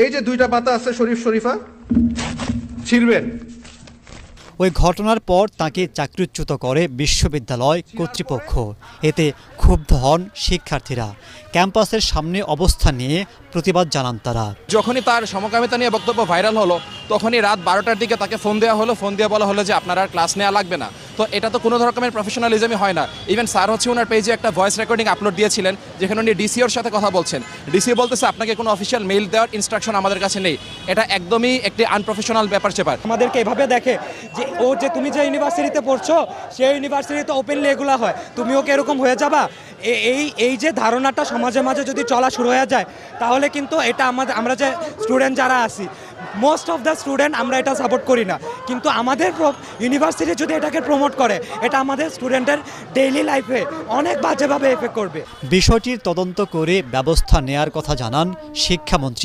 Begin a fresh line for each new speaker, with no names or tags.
এই যে দুইটা পাতা আছে শরীফ শরীফা, ছিড়বেন।
ওই ঘটনার পর তাকে চাকরিচ্যুত করে বিশ্ববিদ্যালয় কর্তৃপক্ষ। এতে ক্ষুব্ধ হন শিক্ষার্থীরা। ক্যাম্পাসের সামনে অবস্থান নিয়ে প্রতিবাদ জানান তারা।
যখনই তার সমকামিতা নিয়ে বক্তব্য ভাইরাল হলো, তখনই রাত 12টার দিকে তাকে ফোন দেওয়া হলো। ফোন দিয়ে বলা হলো যে আপনার আর ক্লাস নেওয়া লাগবে না। তো এটা তো কোনো রকমের প্রফেশনালিজমই হয় না। ইভেন স্যার হচ্ছে ওনার পেজে একটা ভয়েস রেকর্ডিং আপলোড দিয়েছিলেন, যেখানে উনি ডিসিওর সাথে কথা বলছেন। ডিসি বলতেছে আপনাকে কোনো অফিসিয়াল মেইল দেওয়ার ইনস্ট্রাকশন আমাদের কাছে নেই। এটা একদমই একটি আনপ্রফেশনাল ব্যাপার চেপার।
আমাদেরকে এভাবে দেখে যে ও যে তুমি যে ইউনিভার্সিটিতে পড়ছো সেই ইউনিভার্সিটিতে ওপেনলি এগুলো হয়, তুমিও কি এরকম হয়ে যাবা। এই যে ধারণাটা সমাজের মাঝে যদি চলা শুরু হয়ে যায়, তাহলে কিন্তু এটা আমরা যে স্টুডেন্ট যারা আছি, মোস্ট অফ দ্য স্টুডেন্ট আমরা এটা সাপোর্ট করি না। কিন্তু আমাদের ইউনিভার্সিটি যদি এটাকে প্রমোট করে, এটা আমাদের স্টুডেন্টের ডেইলি লাইফে অনেক বাজেভাবে এফেক্ট করবে।
বিষয়টির তদন্ত করে ব্যবস্থা নেয়ার কথা জানান শিক্ষামন্ত্রী।